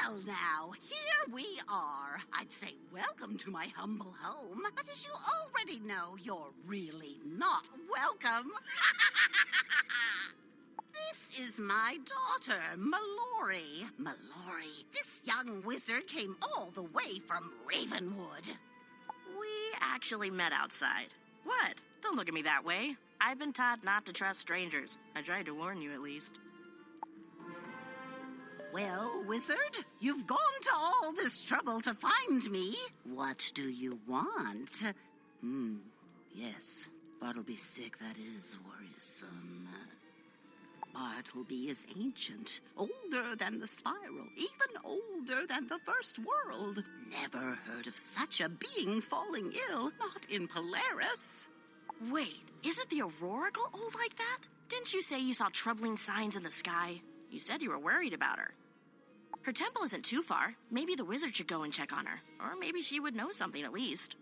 Well now, here we are. I'd say welcome to my humble home, but as you already know, you're really not welcome. This is my daughter, Mallory. Mallory, this young wizard came all the way from Ravenwood. We actually met outside. What? Don't look at me that way. I've been taught not to trust strangers. I tried to warn you at least. Well, wizard, you've gone to all this trouble to find me. What do you want? Yes, Bartleby sick, that is worrisome. Bartleby is ancient, older than the spiral, even older than the first world. Never heard of such a being falling ill, not in Polaris. Wait, isn't the Aurorical old like that? Didn't you say you saw troubling signs in the sky? You said you were worried about her. Her temple isn't too far. Maybe the wizard should go and check on her. Or maybe she would know something at least.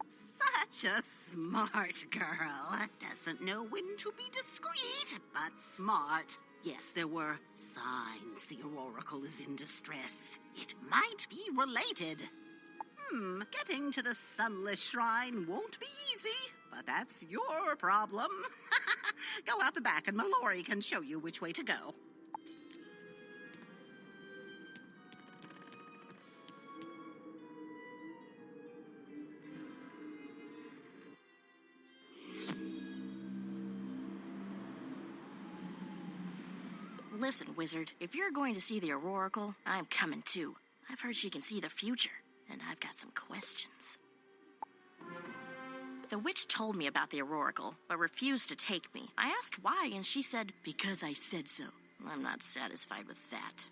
Such a smart girl. Doesn't know when to be discreet, but smart. Yes, there were signs the Aurorical is in distress. It might be related. Getting to the Sunless Shrine won't be easy, but that's your problem. Go out the back and Mallory can show you which way to go. Listen, wizard, if you're going to see the Aurorical, I'm coming too. I've heard she can see the future, and I've got some questions. The witch told me about the Aurorical, but refused to take me. I asked why, and she said, because I said so. I'm not satisfied with that.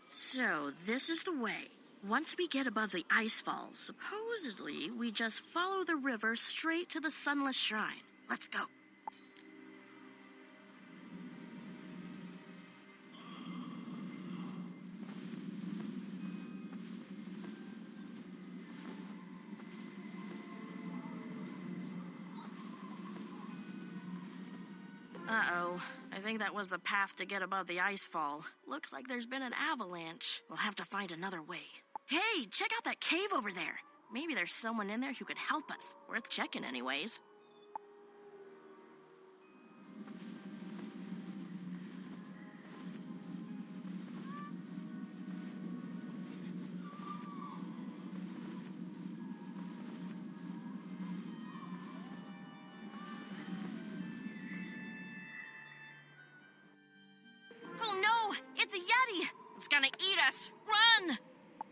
So, this is the way. Once we get above the icefall, supposedly we just follow the river straight to the Sunless Shrine. Let's go. Uh-oh. I think that was the path to get above the icefall. Looks like there's been an avalanche. We'll have to find another way. Hey, check out that cave over there. Maybe there's someone in there who could help us. Worth checking anyways. Oh no! It's a Yeti! It's gonna eat us! Run!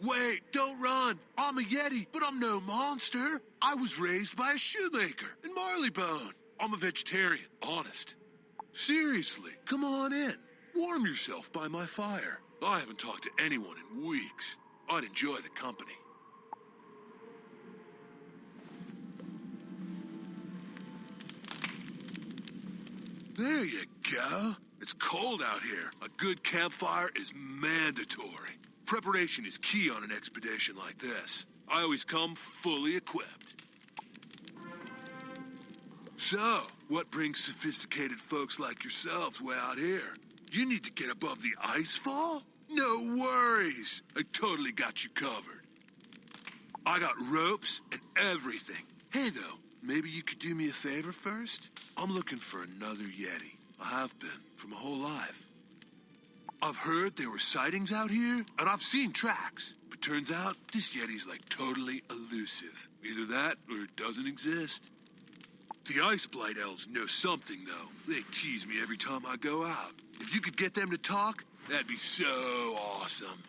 Wait, don't run. I'm a Yeti, but I'm no monster. I was raised by a shoemaker in Marleybone. I'm a vegetarian, honest. Seriously, come on in. Warm yourself by my fire. I haven't talked to anyone in weeks. I'd enjoy the company. There you go. It's cold out here. A good campfire is mandatory. Preparation is key on an expedition like this. I always come fully equipped. So, what brings sophisticated folks like yourselves way out here? You need to get above the icefall? No worries. I totally got you covered. I got ropes and everything. Hey, though, maybe you could do me a favor first? I'm looking for another Yeti. I have been for my whole life. I've heard there were sightings out here, and I've seen tracks. But turns out, this Yeti's like totally elusive. Either that, or it doesn't exist. The Ice Blight Elves know something, though. They tease me every time I go out. If you could get them to talk, that'd be so awesome.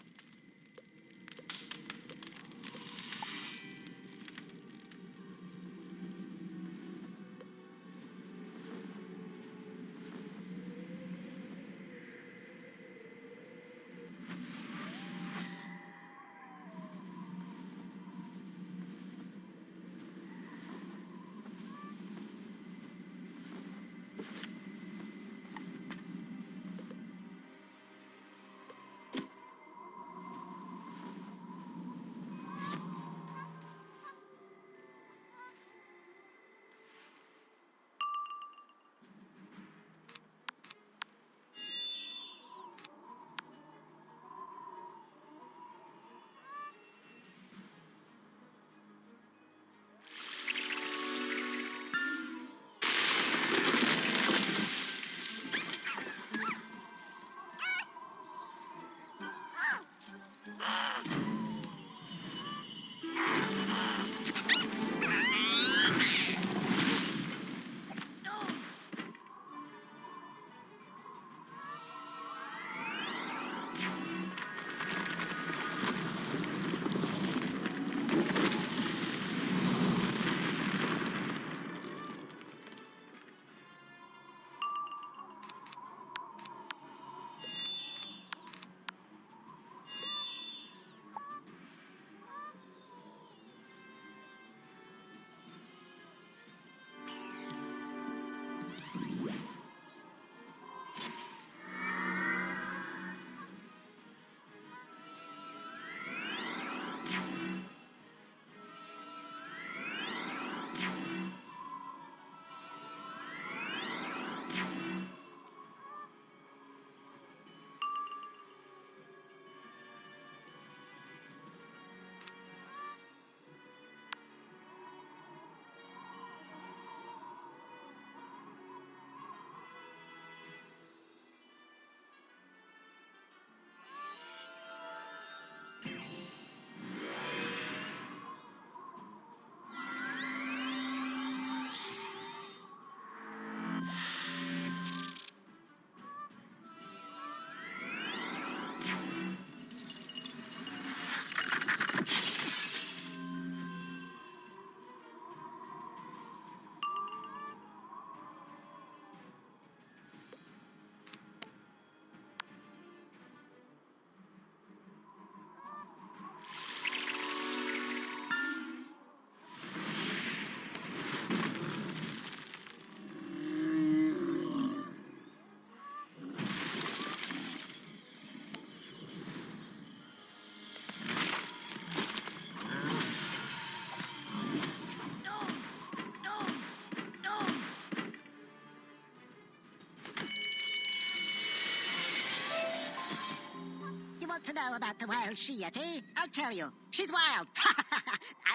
Want to know about the wild she-yeti? I'll tell you. She's wild.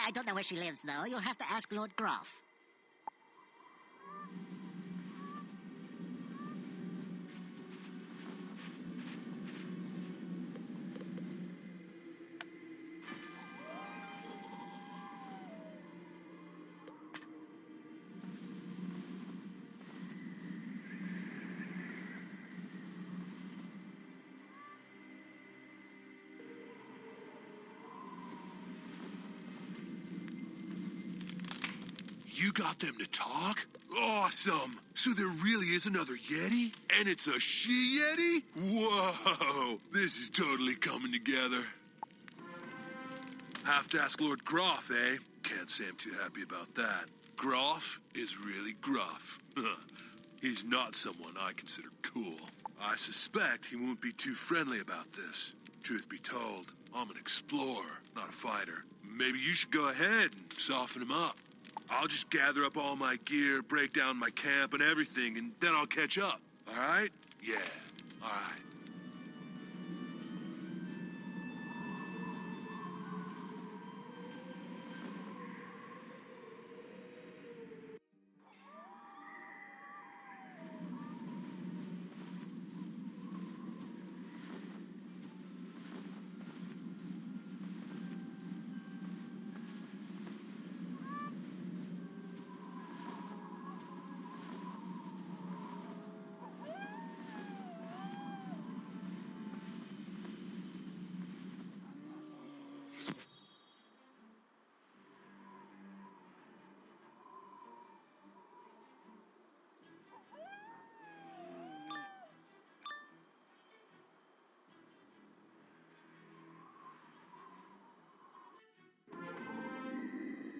I don't know where she lives, though. You'll have to ask Lord Groff. You got them to talk? Awesome! So there really is another Yeti? And it's a she-Yeti? Whoa! This is totally coming together. Have to ask Lord Groff, eh? Can't say I'm too happy about that. Groff is really gruff. He's not someone I consider cool. I suspect he won't be too friendly about this. Truth be told, I'm an explorer, not a fighter. Maybe you should go ahead and soften him up. I'll just gather up all my gear, break down my camp and everything, and then I'll catch up. All right? Yeah, all right.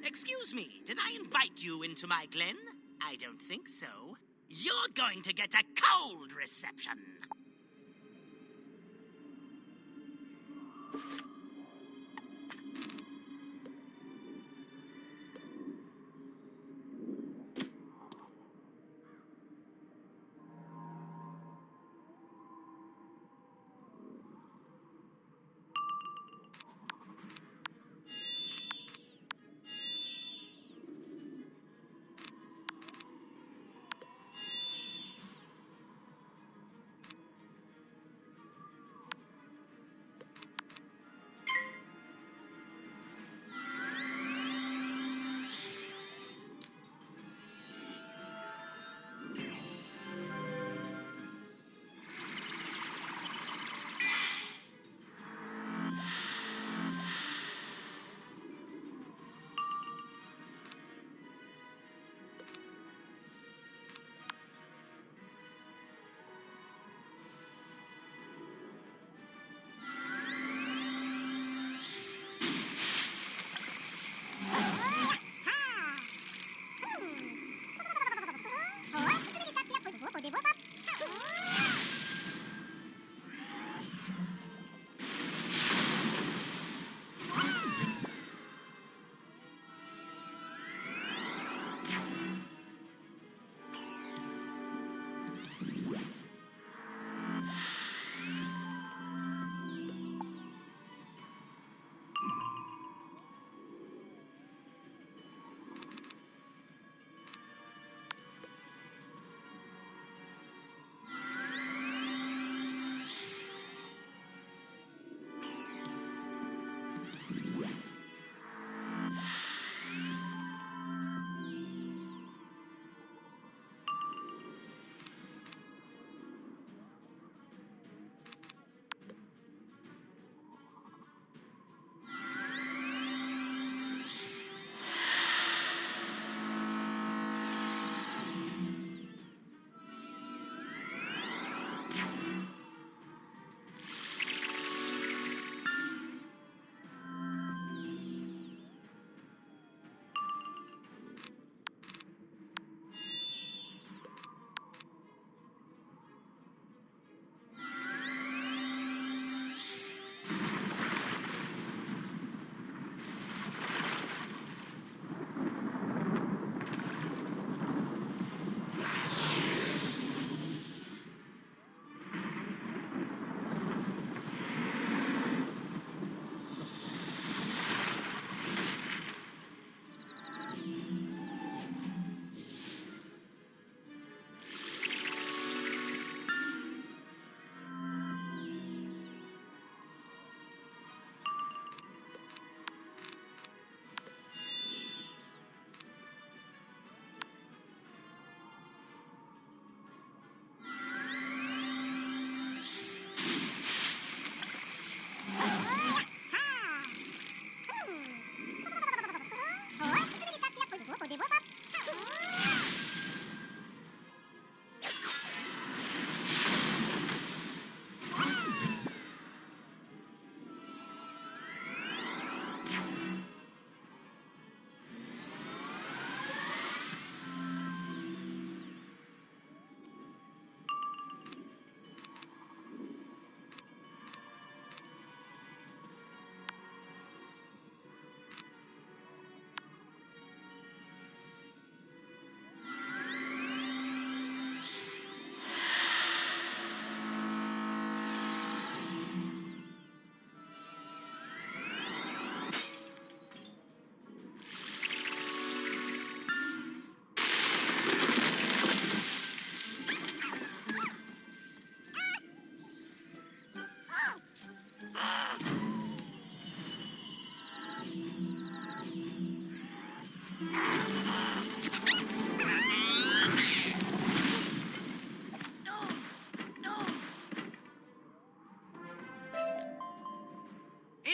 Excuse me, did I invite you into my glen? I don't think so. You're going to get a cold reception.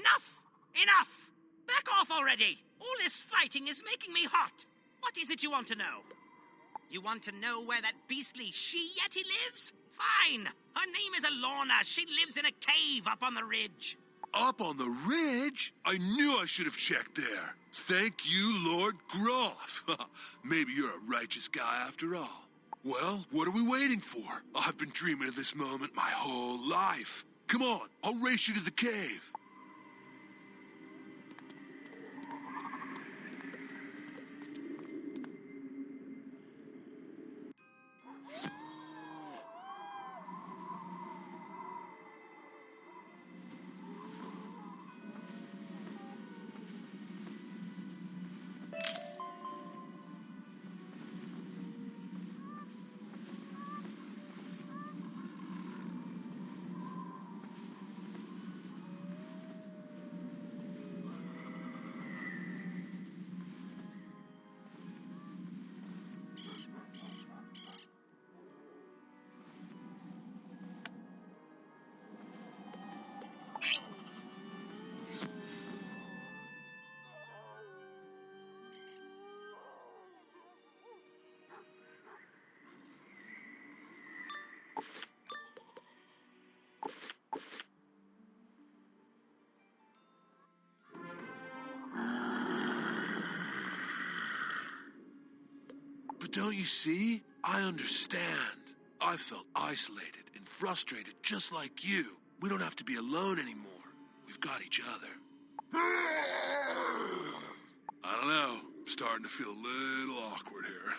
Enough! Enough! Back off already! All this fighting is making me hot. What is it you want to know? You want to know where that beastly she-yeti lives? Fine! Her name is Alorna. She lives in a cave up on the ridge. Up on the ridge? I knew I should have checked there. Thank you, Lord Groff. Maybe you're a righteous guy after all. Well, what are we waiting for? I've been dreaming of this moment my whole life. Come on, I'll race you to the cave. But don't you see? I understand. I felt isolated and frustrated just like you. We don't have to be alone anymore. We've got each other. I don't know. I'm starting to feel a little awkward here.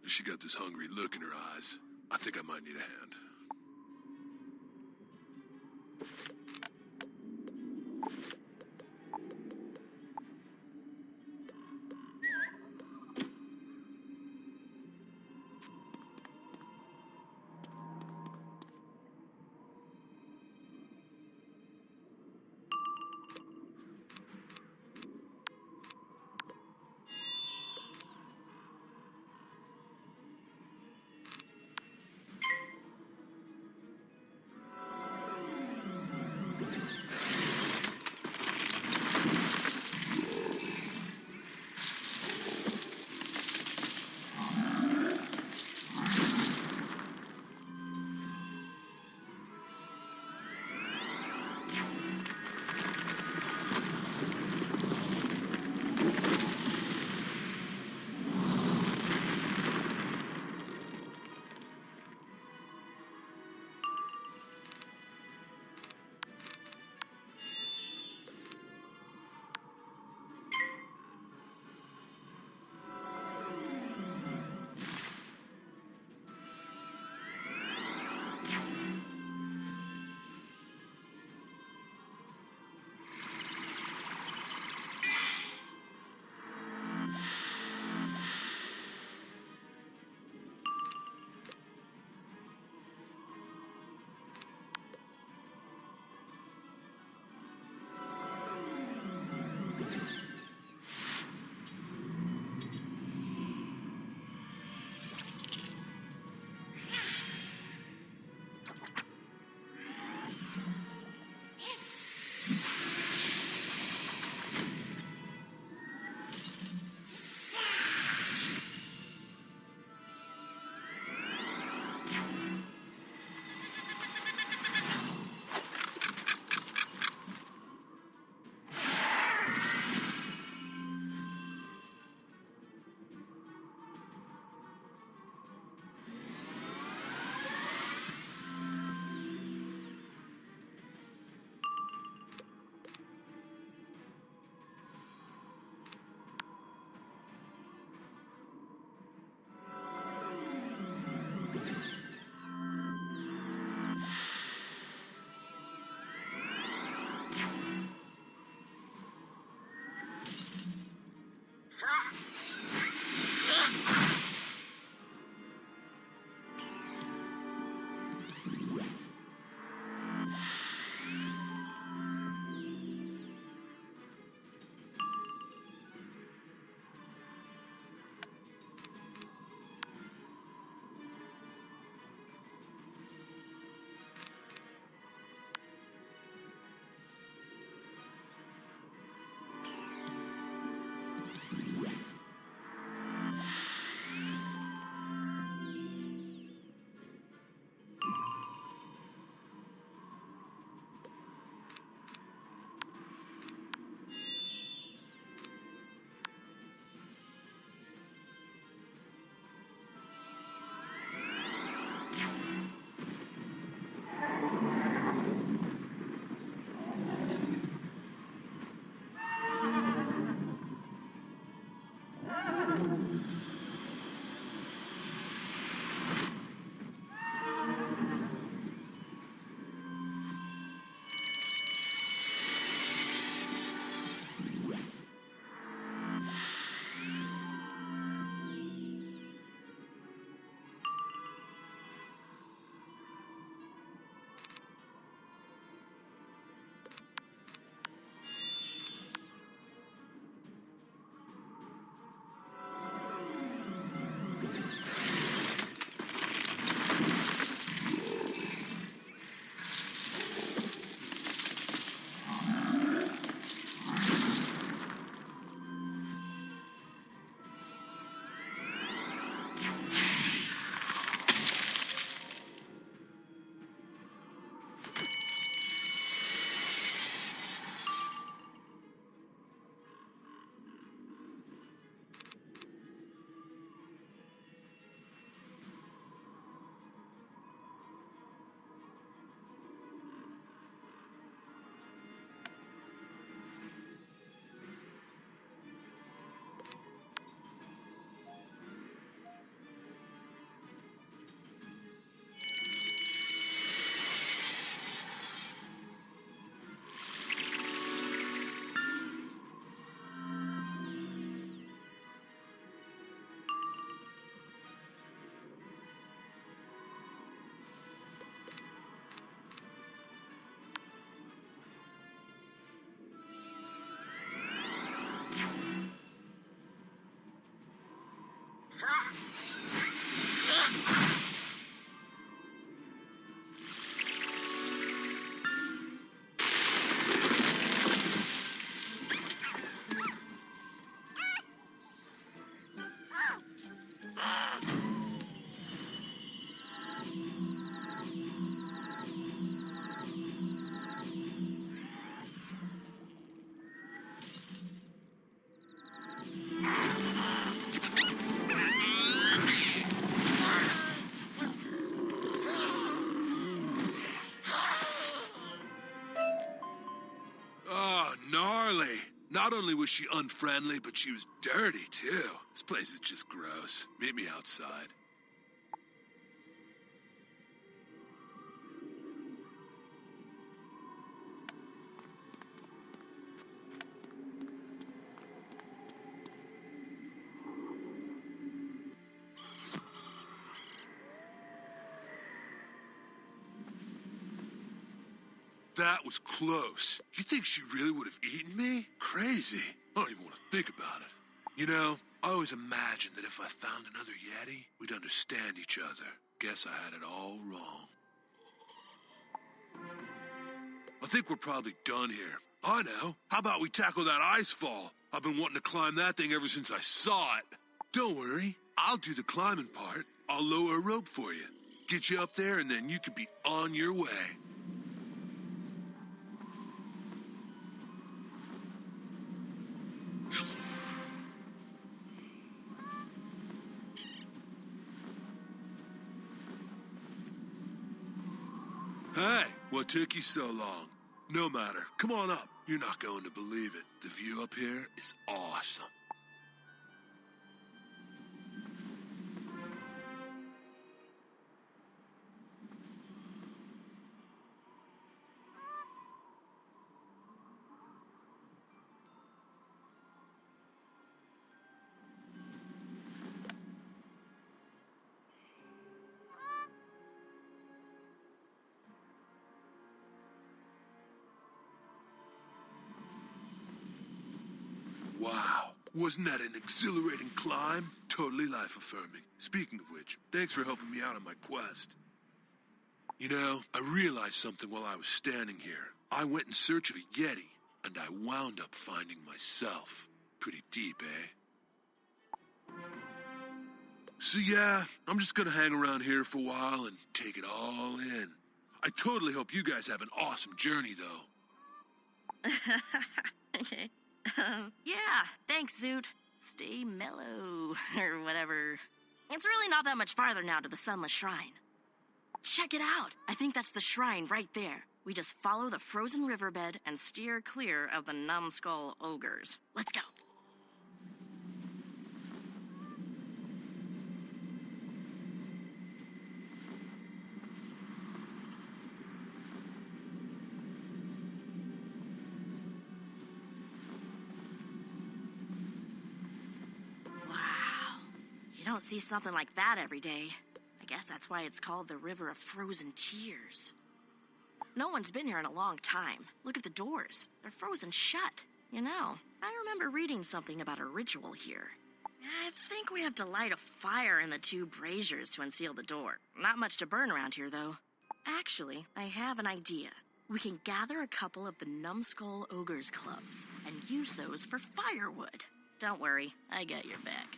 She got this hungry look in her eyes. I think I might need a hand. gnarly. Not only was she unfriendly, but she was dirty, too. This place is just gross. Meet me outside. That was close. You think she really would have eaten me? Crazy. I don't even want to think about it. You know, I always imagined that if I found another Yeti, we'd understand each other. Guess I had it all wrong. I think we're probably done here. I know. How about we tackle that ice fall? I've been wanting to climb that thing ever since I saw it. Don't worry. I'll do the climbing part. I'll lower a rope for you. Get you up there, and then you can be on your way. Hey, what took you so long? No matter. Come on up. You're not going to believe it. The view up here is awesome. Wow, wasn't that an exhilarating climb? Totally life-affirming. Speaking of which, thanks for helping me out on my quest. You know, I realized something while I was standing here. I went in search of a Yeti, and I wound up finding myself. Pretty deep, eh? So yeah, I'm just gonna hang around here for a while and take it all in. I totally hope you guys have an awesome journey, though. Okay. Yeah, thanks, Zoot. Stay mellow, or whatever. It's really not that much farther now to the Sunless Shrine. Check it out. I think that's the shrine right there. We just follow the frozen riverbed and steer clear of the numbskull ogres. Let's go. You don't see something like that every day. I guess that's why it's called the River of Frozen Tears. No one's been here in a long time. Look at the doors. They're frozen shut. You know, I remember reading something about a ritual here. I think we have to light a fire in the two braziers to unseal the door. Not much to burn around here, though. Actually, I have an idea. We can gather a couple of the Numbskull Ogres clubs and use those for firewood. Don't worry, I got your back.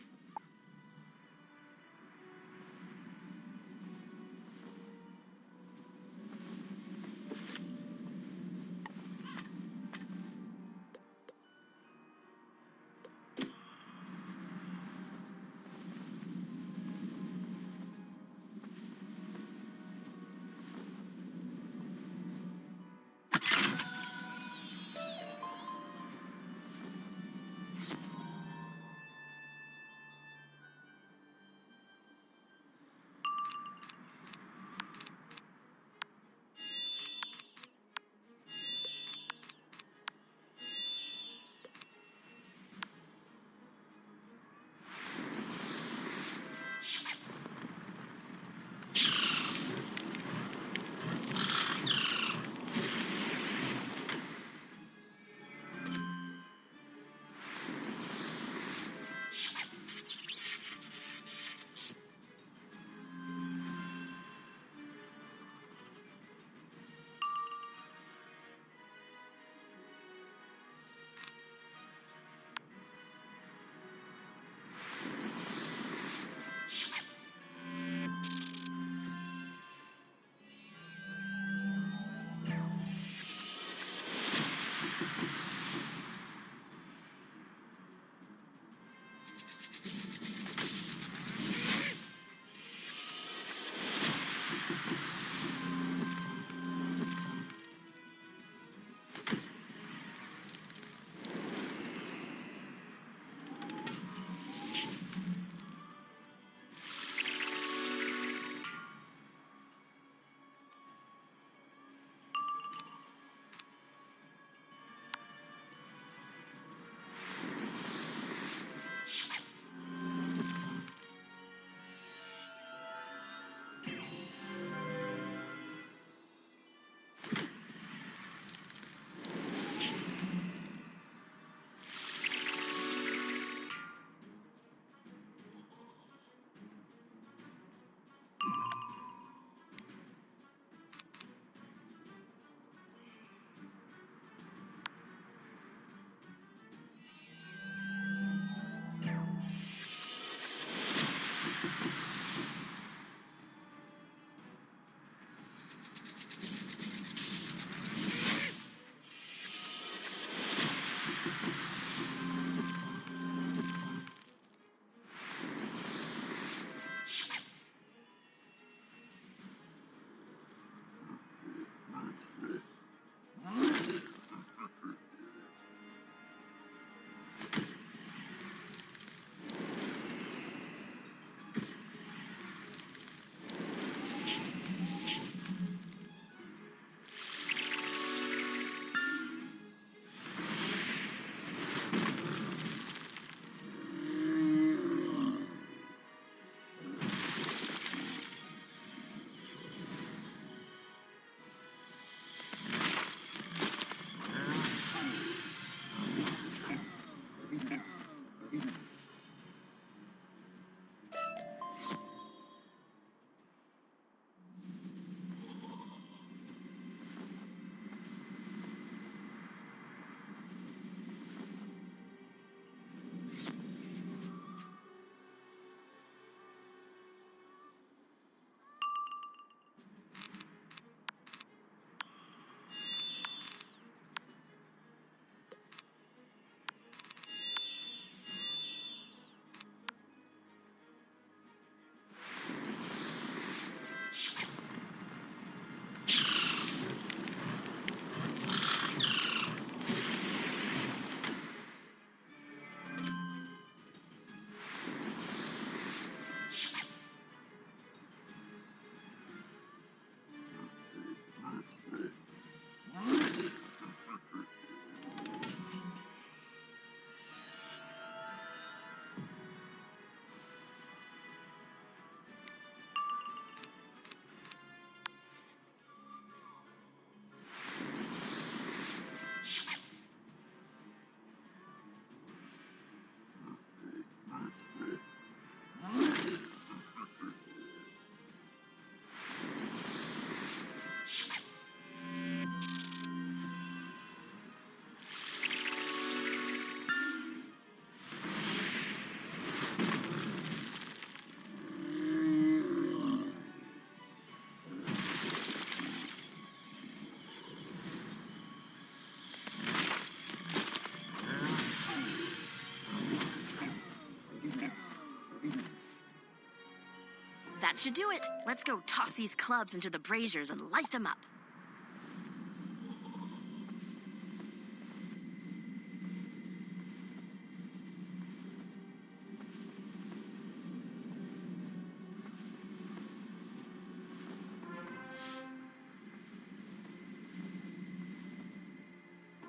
That should do it. Let's go toss these clubs into the braziers and light them up.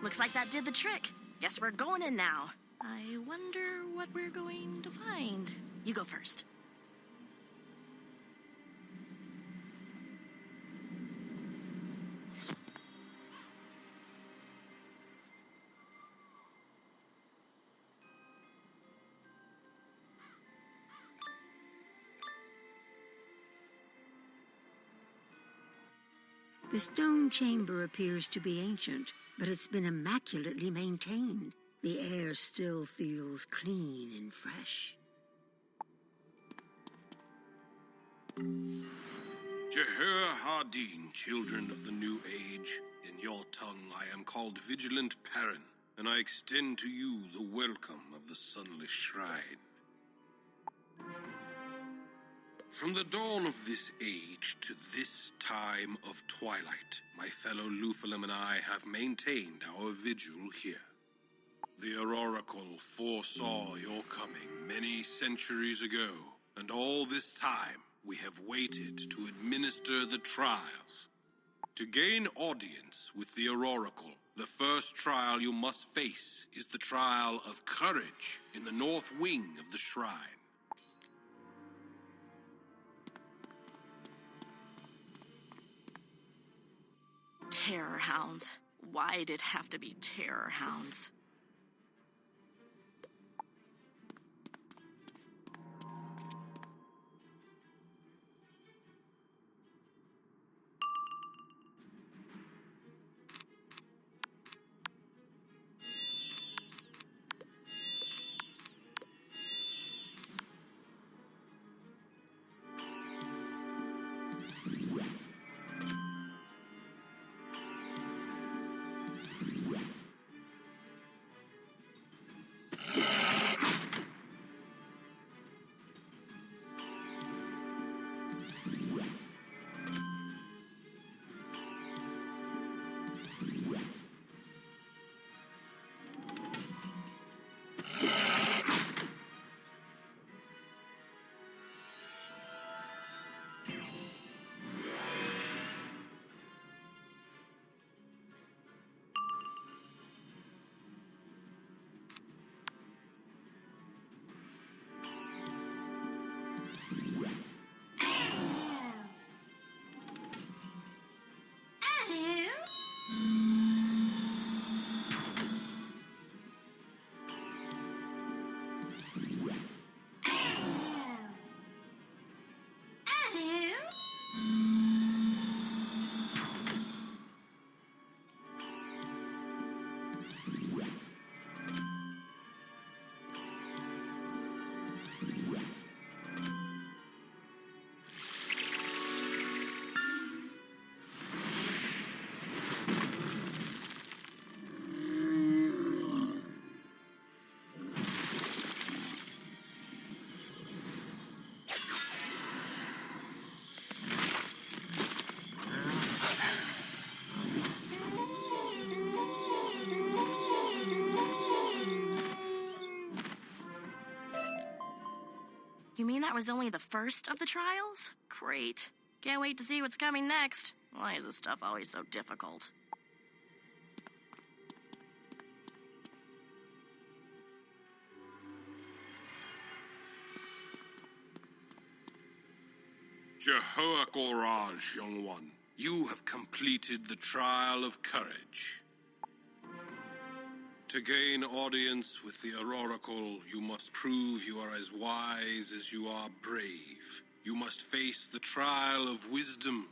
Looks like that did the trick. Guess we're going in now. I wonder what we're going to find. You go first. The stone chamber appears to be ancient, but it's been immaculately maintained. The air still feels clean and fresh. Jeher Hardin, children of the new age. In your tongue I am called Vigilant Parent, and I extend to you the welcome of the Sunless Shrine. From the dawn of this age to this time of twilight, my fellow Lufalim and I have maintained our vigil here. The Oracle foresaw your coming many centuries ago, and all this time we have waited to administer the trials. To gain audience with the Oracle, the first trial you must face is the trial of courage in the north wing of the shrine. Terror hounds. Why'd it have to be terror hounds? You mean that was only the first of the trials? Great. Can't wait to see what's coming next. Why is this stuff always so difficult? Jehoakoraj, young one, you have completed the trial of courage. To gain audience with the Oracle, you must prove you are as wise as you are brave. You must face the trial of wisdom.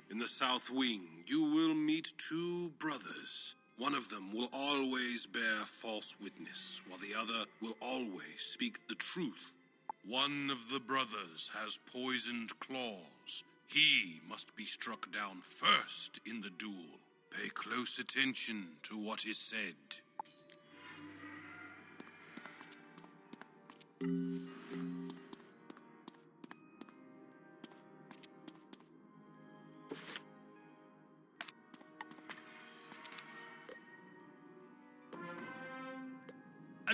In the South Wing, you will meet two brothers. One of them will always bear false witness, while the other will always speak the truth. One of the brothers has poisoned claws. He must be struck down first in the duel. Pay close attention to what is said.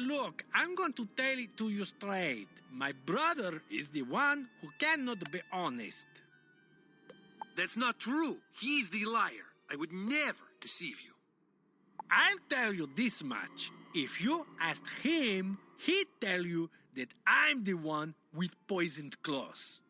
Look, I'm going to tell it to you straight. My brother is the one who cannot be honest. That's not true. He's the liar. I would never deceive you. I'll tell you this much. If you asked him, he'd tell you that I'm the one with poisoned claws.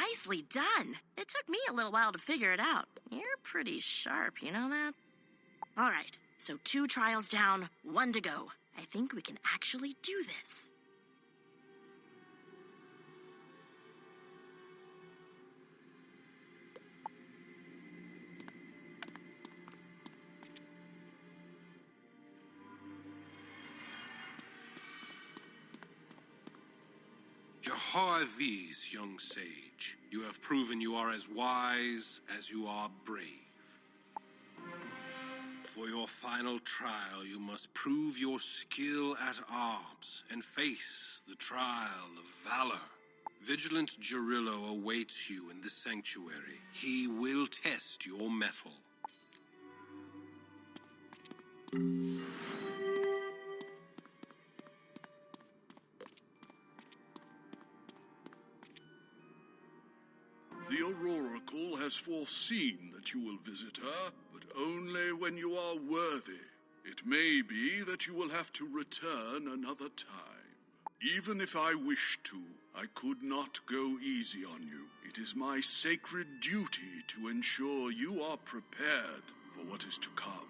Nicely done. It took me a little while to figure it out. You're pretty sharp, you know that? All right, so 2 trials down, 1 to go. I think we can actually do this. Jehovah's young sage, you have proven you are as wise as you are brave. For your final trial, you must prove your skill at arms and face the trial of valor. Vigilant Gerillo awaits you in the sanctuary. He will test your mettle. The Oracle has foreseen that you will visit her, but only when you are worthy. It may be that you will have to return another time. Even if I wished to, I could not go easy on you. It is my sacred duty to ensure you are prepared for what is to come.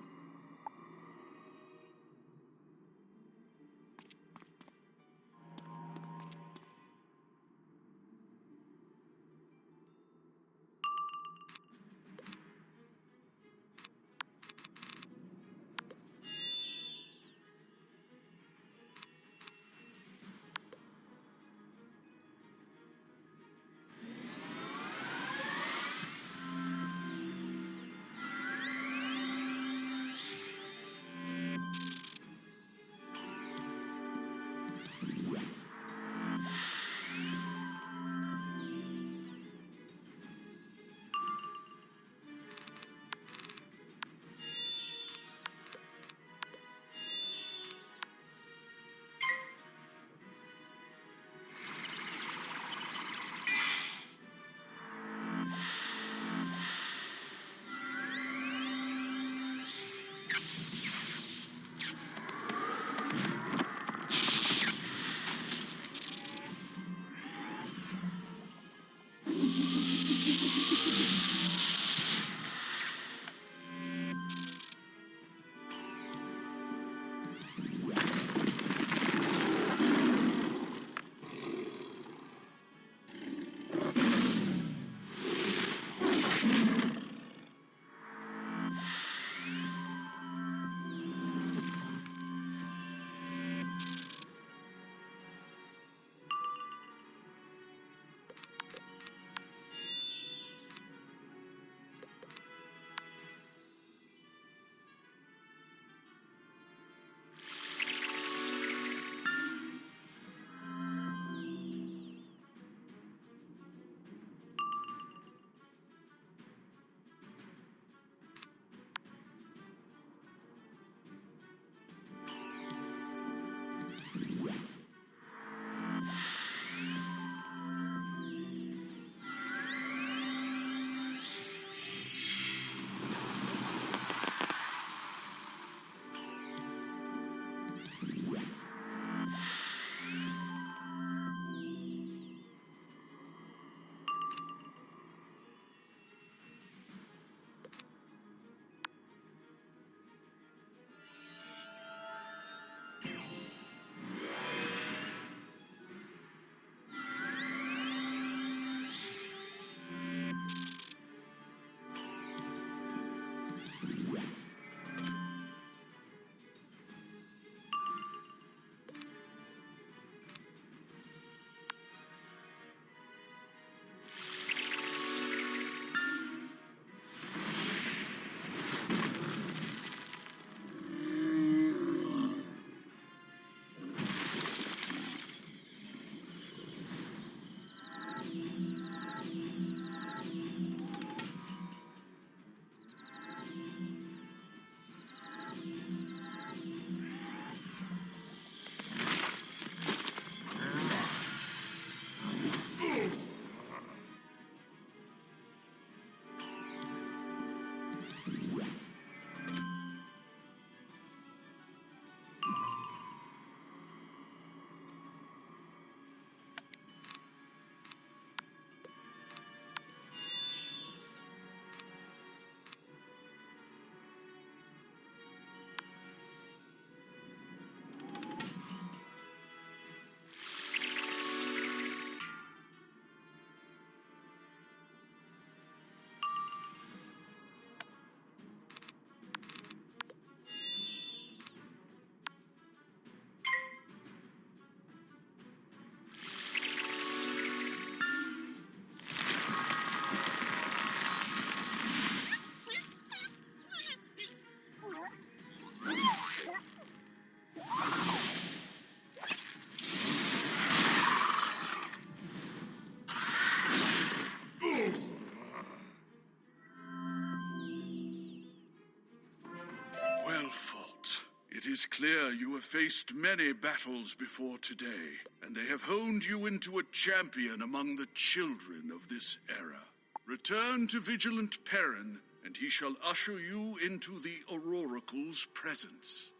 It is clear you have faced many battles before today, and they have honed you into a champion among the children of this era. Return to Vigilant Perrin, and he shall usher you into the Auroracle's presence.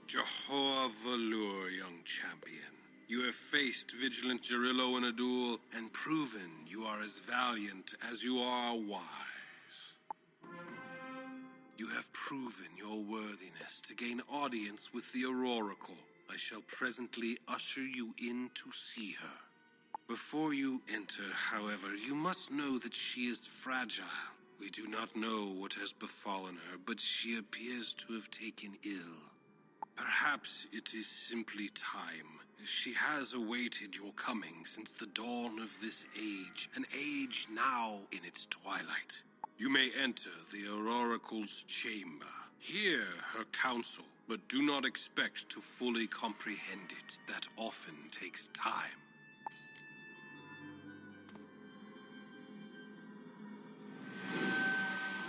Jehovah Valur, young champion. You have faced Vigilant Gerillo in a duel and proven you are as valiant as you are wise. You have proven your worthiness to gain audience with the Auroracle. I shall presently usher you in to see her. Before you enter, however, you must know that she is fragile. We do not know what has befallen her, but she appears to have taken ill. Perhaps it is simply time. She has awaited your coming since the dawn of this age, an age now in its twilight. You may enter the Auroracle's chamber. Hear her counsel, but do not expect to fully comprehend it. That often takes time.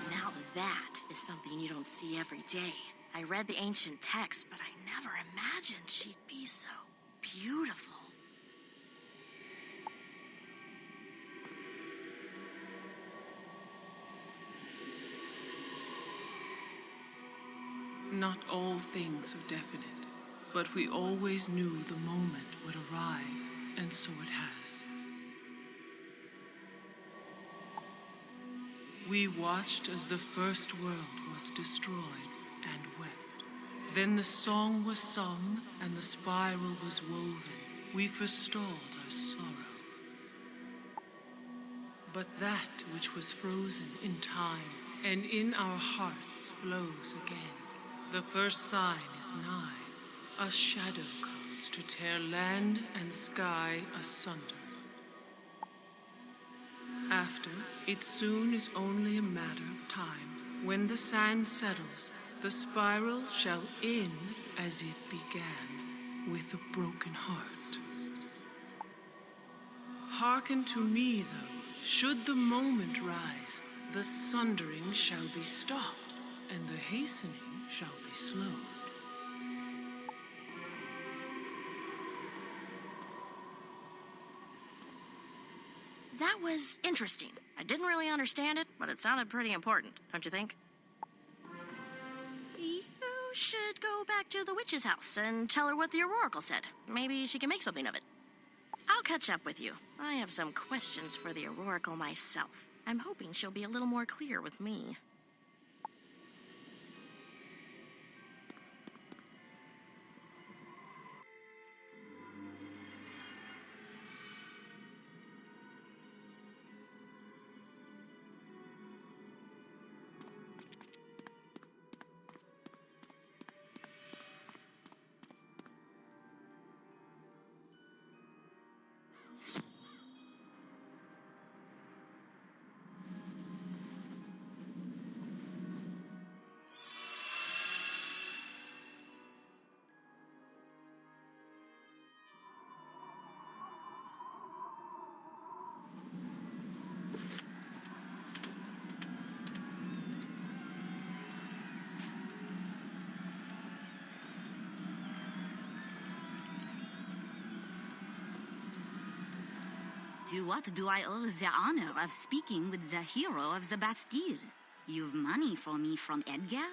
Now that is something you don't see every day. I read the ancient text, but I never imagined she'd be so beautiful. Not all things are definite, but we always knew the moment would arrive, and so it has. We watched as the first world was destroyed and wept. Then the song was sung and the spiral was woven. We forestalled our sorrow. But that which was frozen in time and in our hearts flows again. The first sign is nigh. A shadow comes to tear land and sky asunder. After, it soon is only a matter of time. When the sand settles, the spiral shall end as it began, with a broken heart. Hearken to me, though. Should the moment rise, the sundering shall be stopped, and the hastening shall be slowed. That was interesting. I didn't really understand it, but it sounded pretty important, don't you think? You should go back to the witch's house and tell her what the Oracle said. Maybe she can make something of it. I'll catch up with you. I have some questions for the Oracle myself. I'm hoping she'll be a little more clear with me. To what do I owe the honor of speaking with the hero of the Bastille? You've money for me from Edgar?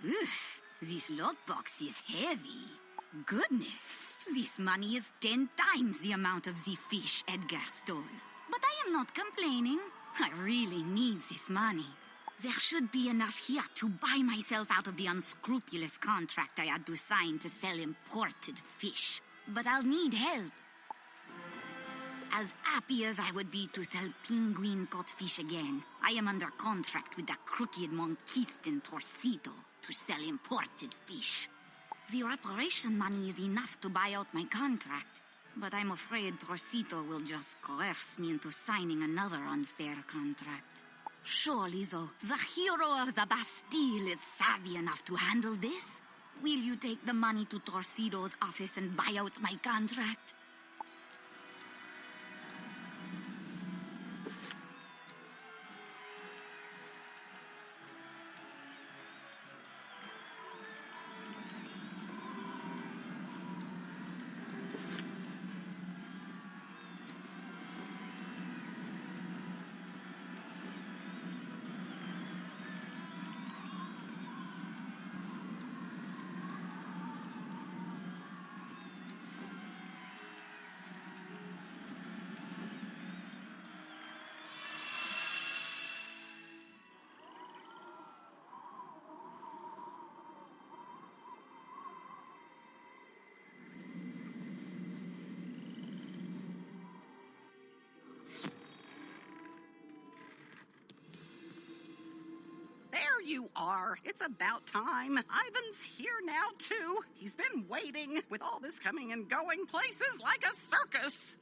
Oof, this lockbox is heavy. Goodness, this money is 10 times the amount of the fish Edgar stole. But I am not complaining. I really need this money. There should be enough here to buy myself out of the unscrupulous contract I had to sign to sell imported fish. But I'll need help. As happy as I would be to sell penguin caught fish again, I am under contract with the crooked Monquistan Torcito to sell imported fish. The reparation money is enough to buy out my contract, but I'm afraid Torcito will just coerce me into signing another unfair contract. Surely, though, the hero of the Bastille is savvy enough to handle this. Will you take the money to Torcito's office and buy out my contract? you are. It's about time. Ivan's here now, too. He's been waiting, with all this coming and going places like a circus.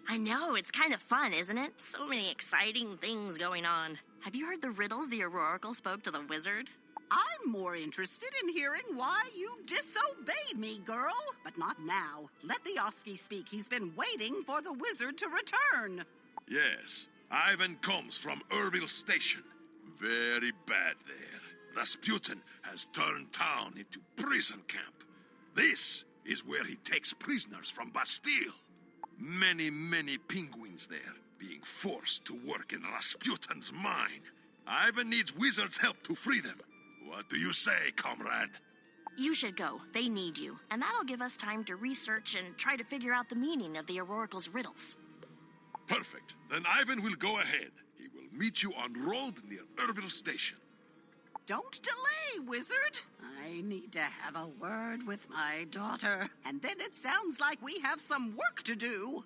I know, it's kind of fun, isn't it? So many exciting things going on. Have you heard the riddles the Oracle spoke to the wizard? I'm more interested in hearing why you disobeyed me, girl. But not now. Let the Oski speak. He's been waiting for the wizard to return. Yes, Ivan comes from Urville Station. Very bad there. Rasputin has turned town into prison camp. This is where he takes prisoners from Bastille. Many, many penguins there, being forced to work in Rasputin's mine. Ivan needs wizards' help to free them. What do you say, comrade? You should go. They need you. And that'll give us time to research and try to figure out the meaning of the Oracle's riddles. Perfect. Then Ivan will go ahead. He will meet you on road near Urville Station. Don't delay, wizard. I need to have a word with my daughter. And then it sounds like we have some work to do.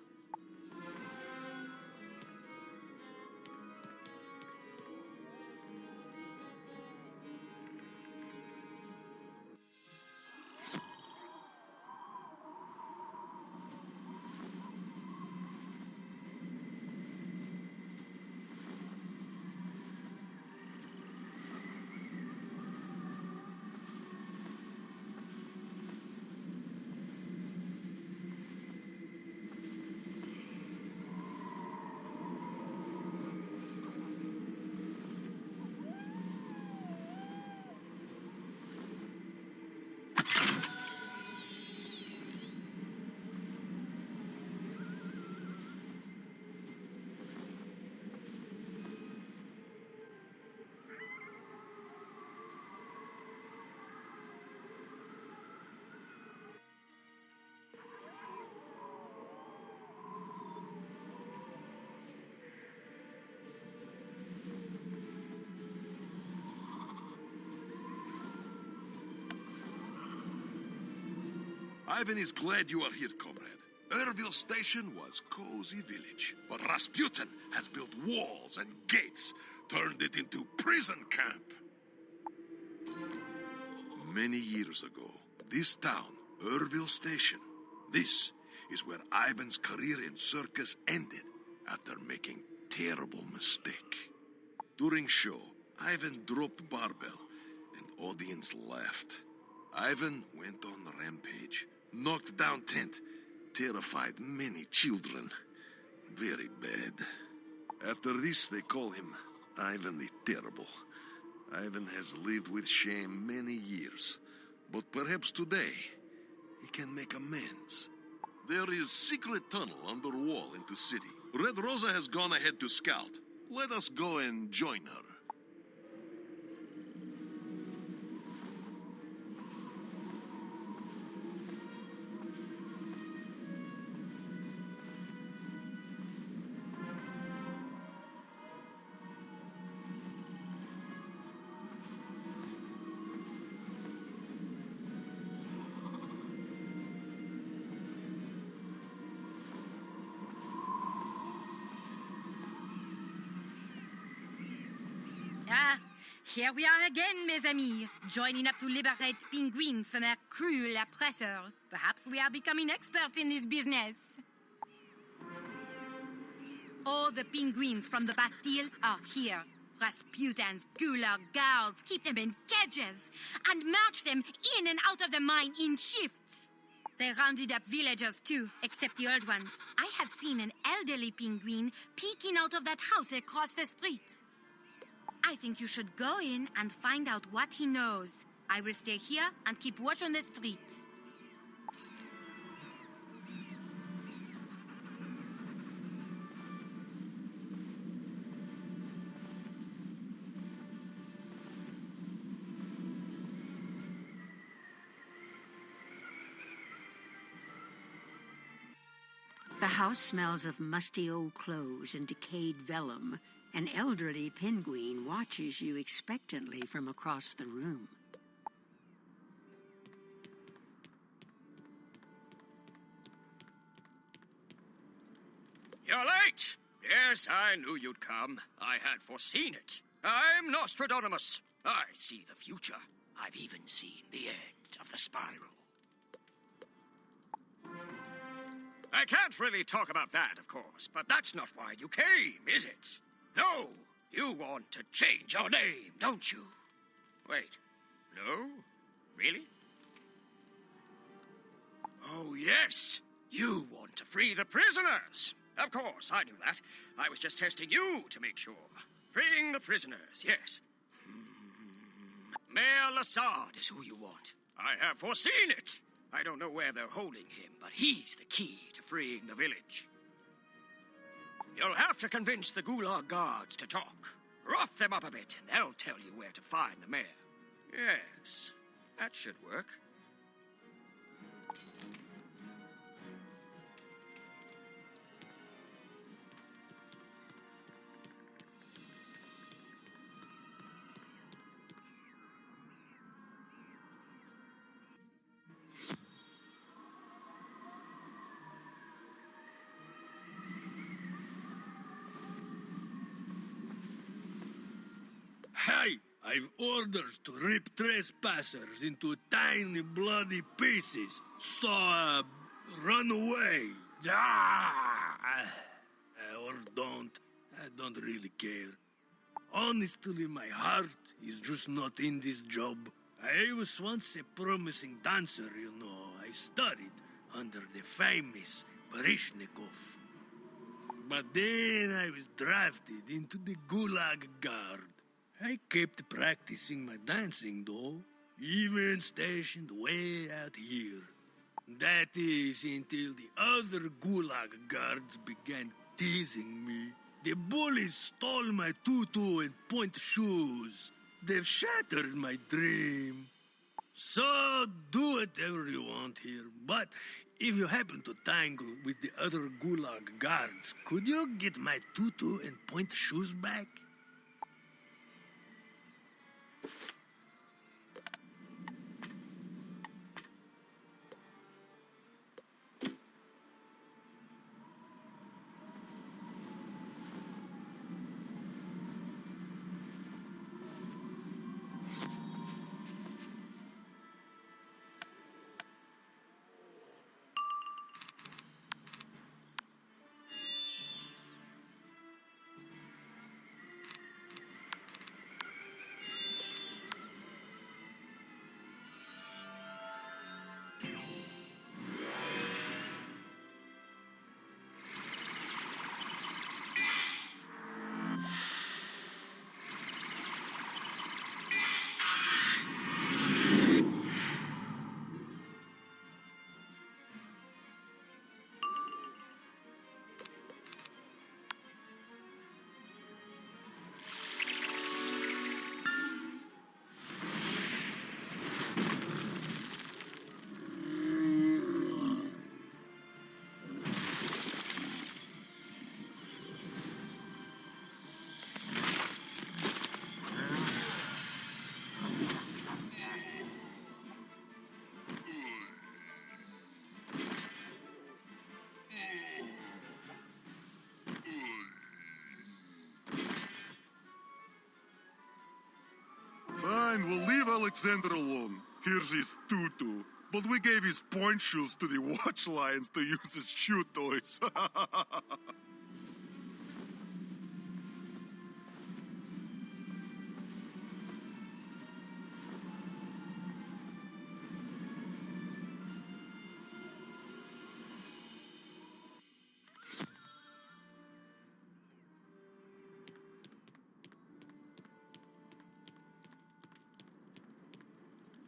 Ivan is glad you are here, comrade. Urville Station was cozy village, but Rasputin has built walls and gates, turned it into prison camp. Many years ago, this town, Urville Station, this is where Ivan's career in circus ended after making terrible mistake. During show, Ivan dropped barbell and audience laughed. Ivan went on rampage, knocked down tent, terrified many children. Very bad. After this, they call him Ivan the Terrible. Ivan has lived with shame many years, but perhaps today he can make amends. There is secret tunnel under wall into city. Red Rosa has gone ahead to scout. Let us go and join her. Ah, here we are again, mes amis, joining up to liberate penguins from their cruel oppressor. Perhaps we are becoming experts in this business. All the penguins from the Bastille are here. Rasputin's gulag guards keep them in cages and march them in and out of the mine in shifts. They rounded up villagers too, except the old ones. I have seen an elderly penguin peeking out of that house across the street. I think you should go in and find out what he knows. I will stay here and keep watch on the street. The house smells of musty old clothes and decayed vellum. An elderly penguin watches you expectantly from across the room. You're late! Yes, I knew you'd come. I had foreseen it. I'm Nostradamus. I see the future. I've even seen the end of the spiral. I can't really talk about that, of course, but that's not why you came, is it? No, you want to change your name, don't you? Wait, no? Really? Oh, yes, you want to free the prisoners. Of course, I knew that. I was just testing you to make sure. Freeing the prisoners, yes. Mayor Lassard is who you want. I have foreseen it. I don't know where they're holding him, but he's the key to freeing the village. You'll have to convince the Gulag guards to talk. Rough them up a bit, and they'll tell you where to find the mayor. Yes, that should work. Hey, I've orders to rip trespassers into tiny bloody pieces, so, run away. Or don't. I don't really care. Honestly, my heart is just not in this job. I was once a promising dancer, you know. I studied under the famous Baryshnikov. But then I was drafted into the Gulag Guard. I kept practicing my dancing, though, even stationed way out here. That is until the other Gulag guards began teasing me. The bullies stole my tutu and point shoes. They've shattered my dream. So do whatever you want here, but if you happen to tangle with the other Gulag guards, could you get my tutu and point shoes back? Fine, we'll leave Alexander alone. Here's his tutu. But we gave his point shoes to the watch lions to use as shoe toys.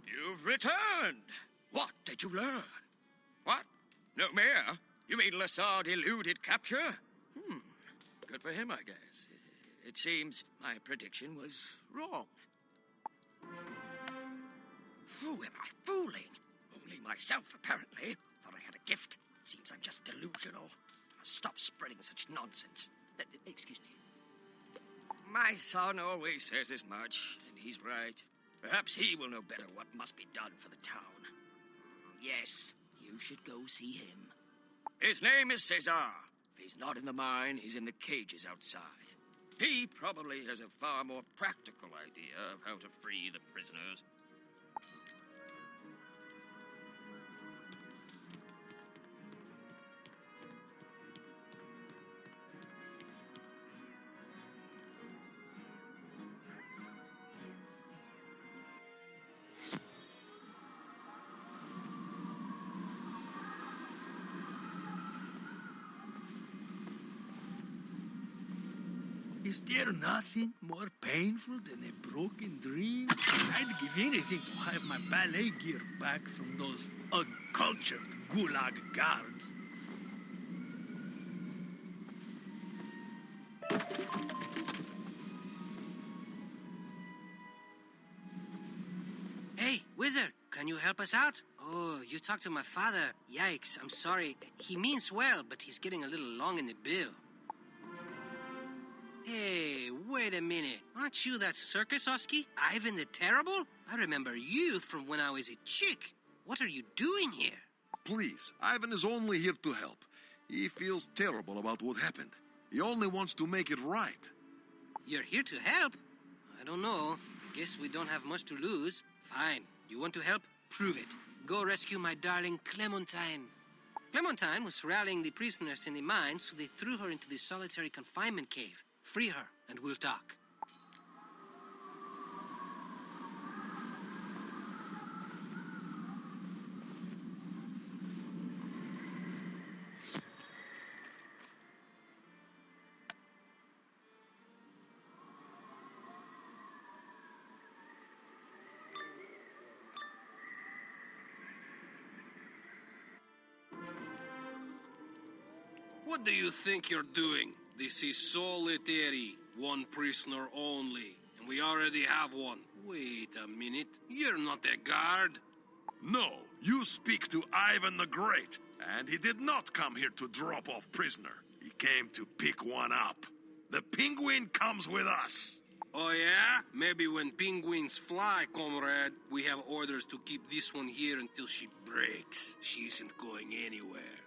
You've returned. What did you learn? What? No mayor? You mean Lassard eluded capture? Good for him, I guess. It seems my prediction was wrong. Who am I fooling? Only myself, apparently. Thought I had a gift. Seems I'm just delusional. Stop spreading such nonsense. Excuse me. My son always says as much, and he's right. Perhaps he will know better what must be done for the town. Yes, you should go see him. His name is Cesar. If he's not in the mine, he's in the cages outside. He probably has a far more practical idea of how to free the prisoners. Is there nothing more painful than a broken dream? I'd give anything to have my ballet gear back from those uncultured gulag guards. Hey, Wizard, can you help us out? Oh, you talked to my father. Yikes, I'm sorry. He means well, but he's getting a little long in the bill. Hey, wait a minute. Aren't you that circus Oski? Ivan the Terrible? I remember you from when I was a chick. What are you doing here? Please, Ivan is only here to help. He feels terrible about what happened. He only wants to make it right. You're here to help? I don't know. I guess we don't have much to lose. Fine. You want to help? Prove it. Go rescue my darling Clementine. Clementine was rallying the prisoners in the mine, so they threw her into the solitary confinement cave. Free her, and we'll talk. What do you think you're doing? This is solitary, one prisoner only, and we already have one. Wait a minute, you're not a guard. No, you speak to Ivan the Great, and he did not come here to drop off prisoner. He came to pick one up. The penguin comes with us. Oh yeah? Maybe when penguins fly, comrade, we have orders to keep this one here until she breaks. She isn't going anywhere.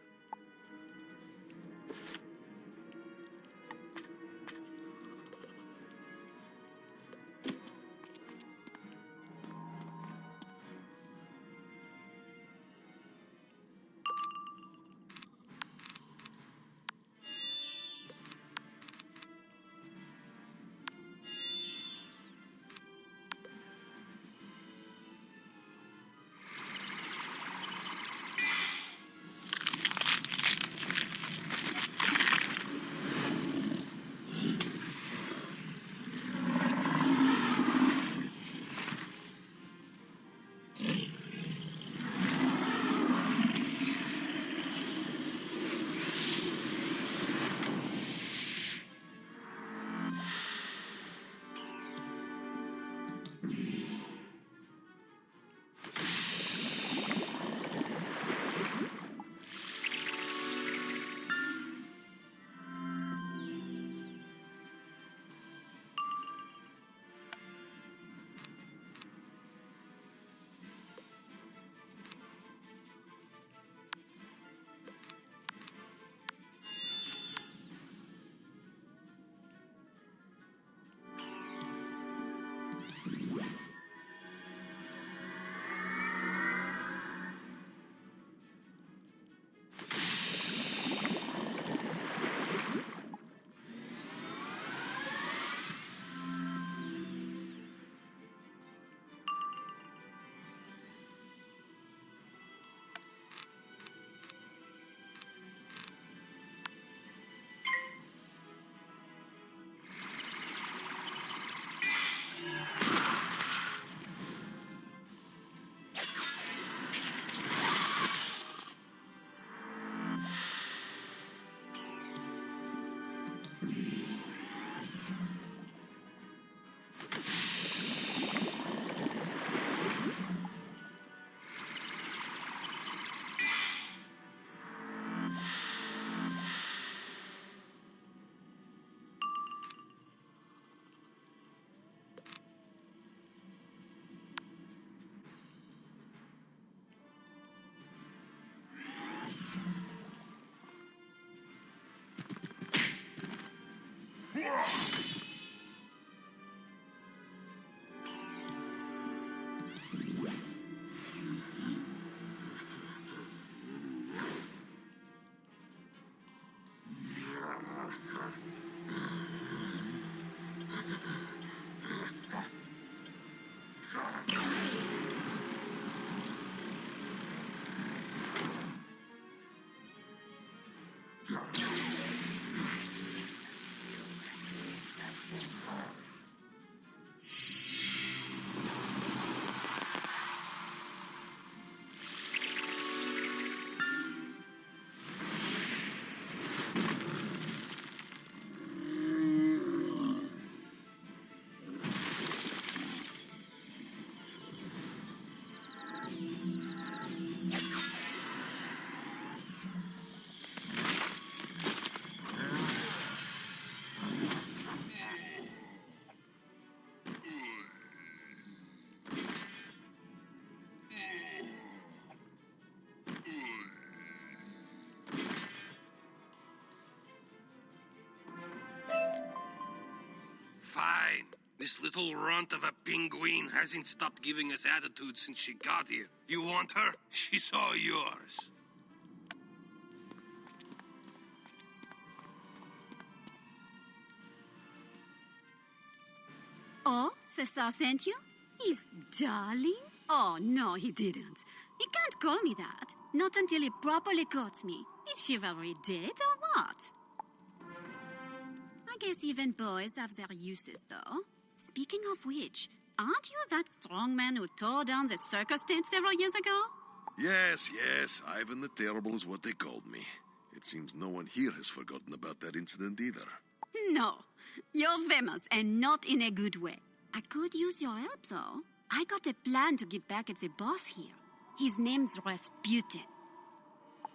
Fine. This little runt of a penguin hasn't stopped giving us attitude since she got here. You want her? She's all yours. Oh, Cesar sent you? His darling? Oh, no, he didn't. He can't call me that. Not until he properly courts me. Is chivalry dead or what? I guess even boys have their uses, though. Speaking of which, aren't you that strong man who tore down the circus tent several years ago? Yes, Ivan the Terrible is what they called me. It seems no one here has forgotten about that incident either. No, you're famous, and not in a good way. I could use your help, though. I got a plan to get back at the boss here. His name's Rasputin.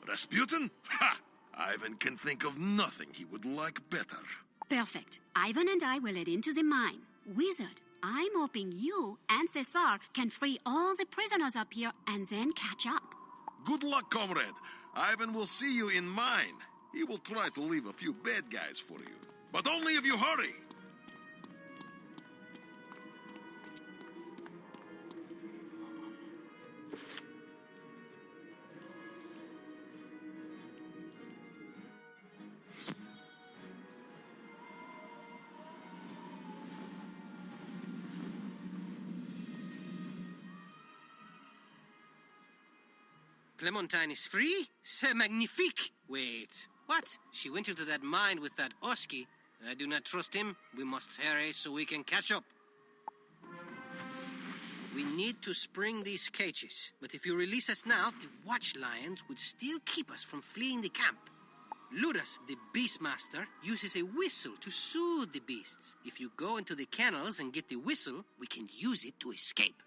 Rasputin? Ha! Ivan can think of nothing he would like better. Perfect. Ivan and I will head into the mine. Wizard, I'm hoping you and Cesar can free all the prisoners up here and then catch up. Good luck, comrade. Ivan will see you in mine. He will try to leave a few bad guys for you. But only if you hurry. Clementine is free? C'est magnifique! Wait, what? She went into that mine with that Oski. I do not trust him. We must hurry so we can catch up. We need to spring these cages, but if you release us now, the watch lions would still keep us from fleeing the camp. Ludus, the Beastmaster, uses a whistle to soothe the beasts. If you go into the kennels and get the whistle, we can use it to escape.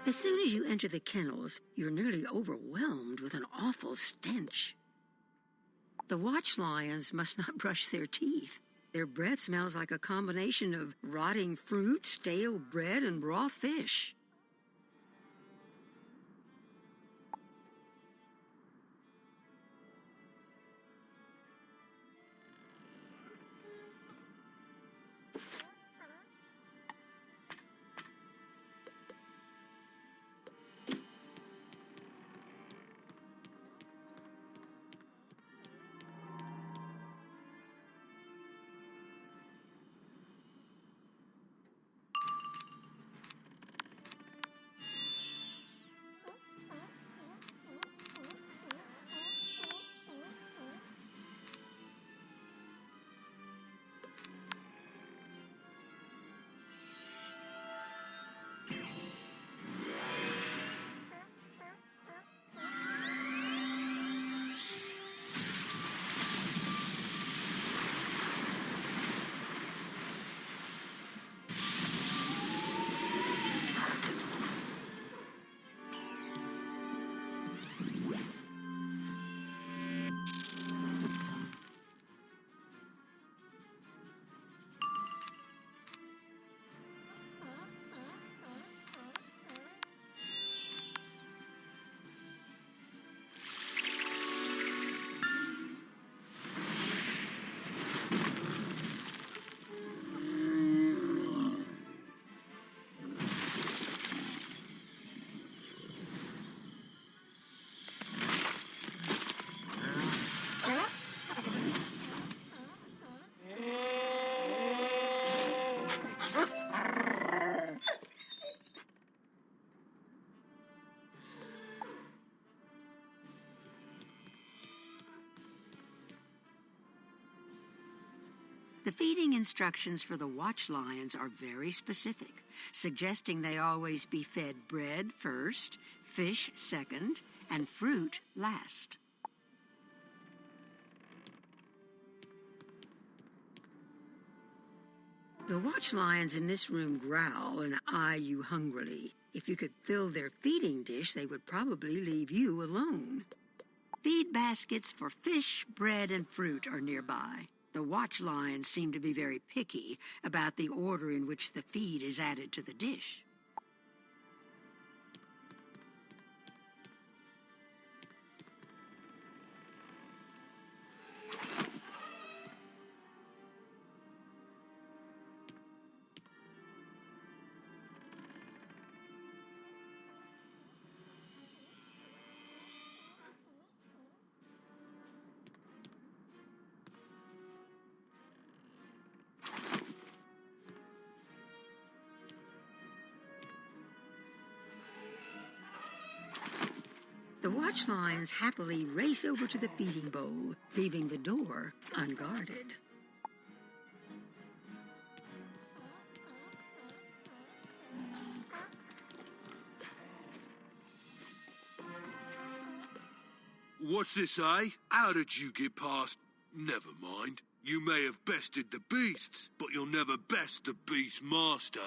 As soon as you enter the kennels, you're nearly overwhelmed with an awful stench. The watch lions must not brush their teeth. Their breath smells like a combination of rotting fruit, stale bread, and raw fish. The feeding instructions for the watch lions are very specific, suggesting they always be fed bread first, fish second, and fruit last. The watch lions in this room growl and eye you hungrily. If you could fill their feeding dish, they would probably leave you alone. Feed baskets for fish, bread, and fruit are nearby. The watch lions seem to be very picky about the order in which the feed is added to the dish. The watch lions happily race over to the feeding bowl, leaving the door unguarded. What's this, eh? How did you get past? Never mind. You may have bested the beasts, but you'll never best the beast master.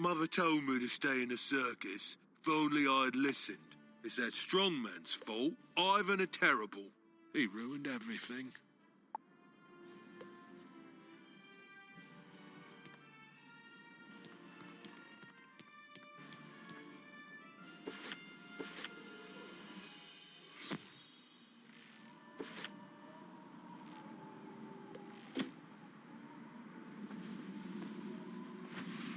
Mother told me to stay in the circus. If only I'd listened. It's that strongman's fault. Ivan a terrible. He ruined everything.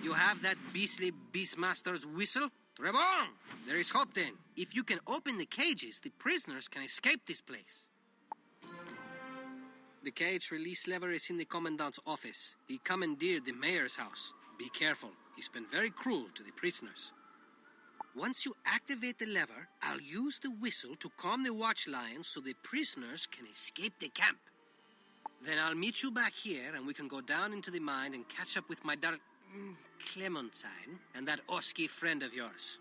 You have that beastly Beastmaster's whistle? Très bon! There is hope then. If you can open the cages, the prisoners can escape this place. The cage release lever is in the commandant's office. He commandeered the mayor's house. Be careful. He's been very cruel to the prisoners. Once you activate the lever, I'll use the whistle to calm the watch lions so the prisoners can escape the camp. Then I'll meet you back here and we can go down into the mine and catch up with my Clementine and that Oski friend of yours.